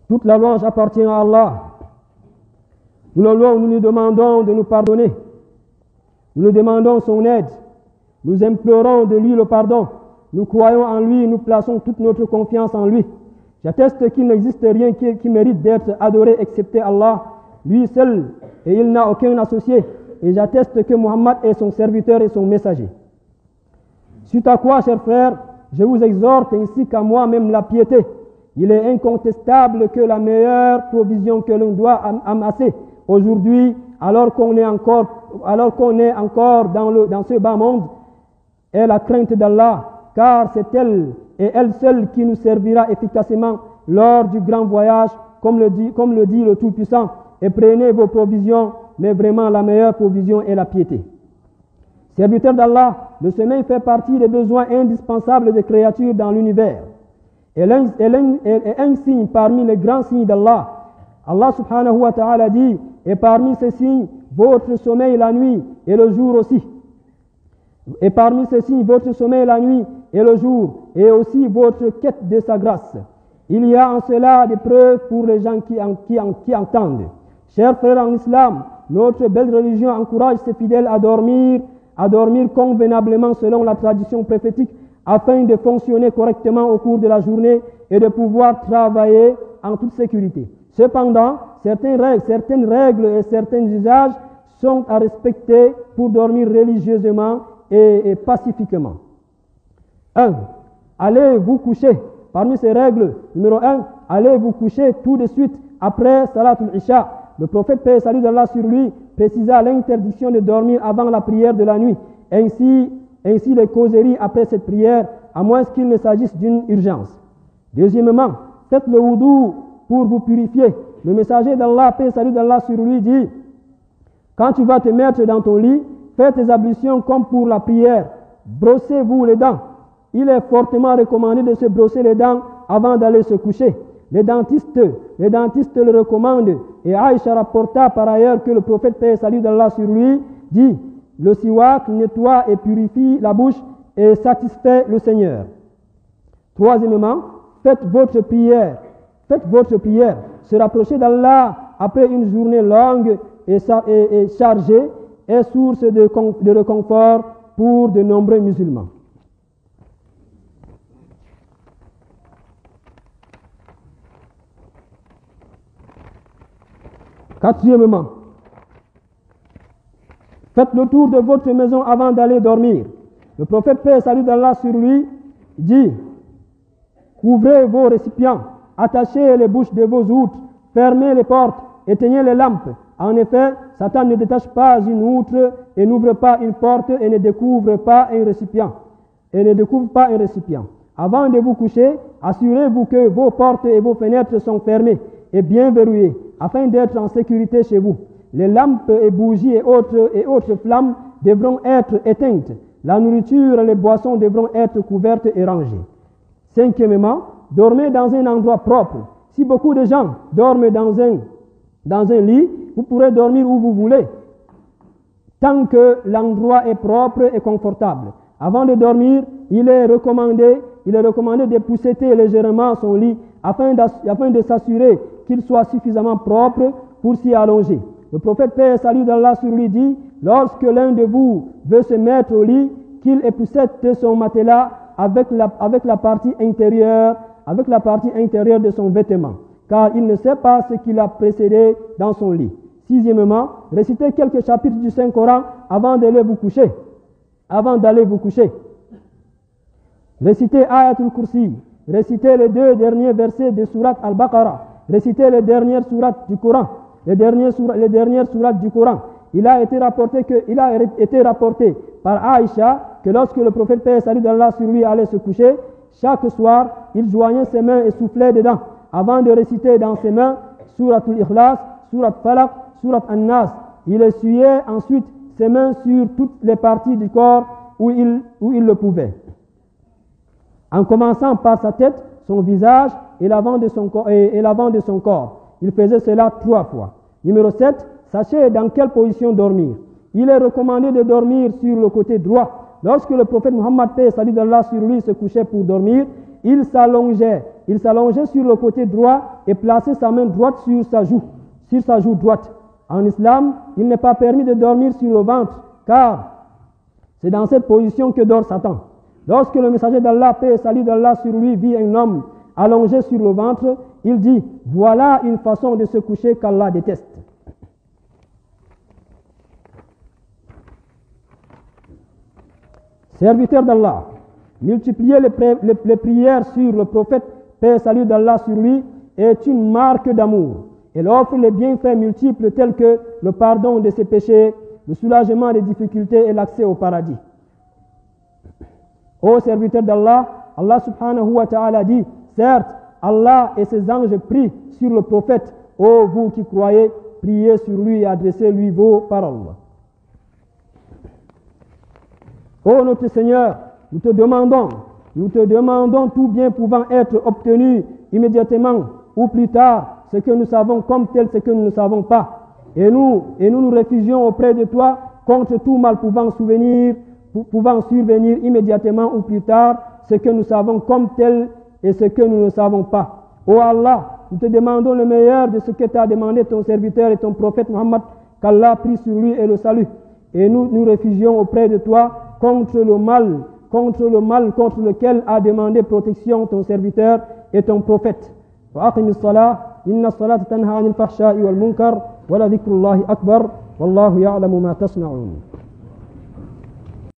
Toute la louange appartient à Allah. Nous le louons, nous lui demandons de nous pardonner. Nous lui demandons son aide. Nous implorons de lui le pardon. Nous croyons en lui et nous plaçons toute notre confiance en lui. J'atteste qu'il n'existe rien qui mérite d'être adoré excepté Allah, lui seul, et il n'a aucun associé. Et j'atteste que Muhammad est son serviteur et son messager. Suite à quoi, chers frères, je vous exhorte ainsi qu'à moi-même la piété. Il est incontestable que la meilleure provision que l'on doit amasser aujourd'hui, alors qu'on est encore dans ce bas monde, est la crainte d'Allah, car c'est elle et elle seule qui nous servira efficacement lors du grand voyage, comme le dit le Tout-Puissant. Et prenez vos provisions, mais vraiment la meilleure provision est la piété. Serviteur d'Allah, le sommeil fait partie des besoins indispensables des créatures dans l'univers. Et un signe parmi les grands signes d'Allah. Allah subhanahu wa ta'ala dit, et parmi ces signes, votre sommeil la nuit et le jour aussi. Et parmi ces signes, votre sommeil la nuit et le jour, et aussi votre quête de sa grâce. Il y a en cela des preuves pour les gens qui entendent. Chers frères en islam, notre belle religion encourage ses fidèles à dormir convenablement selon la tradition prophétique, afin de fonctionner correctement au cours de la journée et de pouvoir travailler en toute sécurité. Cependant, certaines règles et certains usages sont à respecter pour dormir religieusement et pacifiquement. 1. Allez vous coucher. Parmi ces règles, numéro 1, allez vous coucher tout de suite après Salatul Isha. Le prophète, paix et salut d'Allah sur lui, précisa l'interdiction de dormir avant la prière de la nuit. Ainsi les causeries après cette prière, à moins qu'il ne s'agisse d'une urgence. Deuxièmement, faites le wudu pour vous purifier. Le messager d'Allah, paix et salut d'Allah sur lui, dit, quand tu vas te mettre dans ton lit, fais tes ablutions comme pour la prière. Brossez-vous les dents. Il est fortement recommandé de se brosser les dents avant d'aller se coucher. Les dentistes le recommandent. Et Aïcha rapporta par ailleurs que le prophète, paix et salut d'Allah sur lui, dit, le siwak nettoie et purifie la bouche et satisfait le Seigneur. Troisièmement, faites votre prière. Se rapprocher d'Allah après une journée longue et chargée est source de réconfort pour de nombreux musulmans. Quatrièmement, faites le tour de votre maison avant d'aller dormir. Le prophète, paix et salut d'Allah sur lui, dit, couvrez vos récipients, attachez les bouches de vos outres, fermez les portes, éteignez les lampes. En effet, Satan ne détache pas une outre et n'ouvre pas une porte et ne découvre pas un récipient. Avant de vous coucher, assurez-vous que vos portes et vos fenêtres sont fermées et bien verrouillées, afin d'être en sécurité chez vous. Les lampes et bougies et autres flammes devront être éteintes. La nourriture et les boissons devront être couvertes et rangées. Cinquièmement, dormez dans un endroit propre. Si beaucoup de gens dorment dans un lit, vous pourrez dormir où vous voulez, tant que l'endroit est propre et confortable. Avant de dormir, il est recommandé d'épousseter légèrement son lit afin de s'assurer qu'il soit suffisamment propre pour s'y allonger. Le prophète, paix et salut d'Allah sur lui, dit, lorsque l'un de vous veut se mettre au lit, qu'il époussette son matelas avec la partie intérieure de son vêtement, car il ne sait pas ce qui l'a précédé dans son lit. Sixièmement, récitez quelques chapitres du Saint-Coran avant d'aller vous coucher. Récitez Ayatul Kursi, récitez les 2 derniers versets de Surat Al-Baqarah, récitez les dernières sourates du Coran. Il a été rapporté par Aïcha que lorsque le prophète, paix et salut d'Allah sur lui, allait se coucher, chaque soir, il joignait ses mains et soufflait dedans, avant de réciter dans ses mains Suratul Ikhlas, Surat Falaq, Surat An-Nas. Il essuyait ensuite ses mains sur toutes les parties du corps où il le pouvait, en commençant par sa tête, son visage et l'avant de son corps. Il faisait cela 3 fois. Numéro 7, sachez dans quelle position dormir. Il est recommandé de dormir sur le côté droit. Lorsque le prophète Muhammad, paix et salut d'Allah sur lui, se couchait pour dormir, il s'allongeait il s'allongeait sur le côté droit et plaçait sa main droite sur sa joue droite. En islam, il n'est pas permis de dormir sur le ventre, car c'est dans cette position que dort Satan. Lorsque le messager d'Allah, paix et salut d'Allah sur lui, vit un homme allongé sur le ventre, il dit, voilà une façon de se coucher qu'Allah déteste. Serviteur d'Allah, multiplier les prières sur le prophète, paix et salut d'Allah sur lui, est une marque d'amour. Elle offre les bienfaits multiples tels que le pardon de ses péchés, le soulagement des difficultés et l'accès au paradis. Ô serviteur d'Allah, Allah subhanahu wa ta'ala dit, certes, Allah et ses anges prient sur le prophète. Ô vous qui croyez, priez sur lui et adressez-lui vos paroles. Ô notre Seigneur, nous te demandons tout bien pouvant être obtenu immédiatement ou plus tard, ce que nous savons comme tel ce que nous ne savons pas. Et nous nous réfugions auprès de toi contre tout mal pouvant survenir immédiatement ou plus tard, ce que nous savons comme tel et ce que nous ne savons pas. Ô Allah, nous te demandons le meilleur de ce que t'a demandé ton serviteur et ton prophète Muhammad, qu'Allah prie sur lui et le salut. Et nous nous réfugions auprès de toi contre le mal contre lequel a demandé protection ton serviteur et ton prophète. وأقم الصلاة إن الصلاة تنهى عن الفحشاء والمنكر ولذكر الله أكبر والله يعلم ما تصنعون.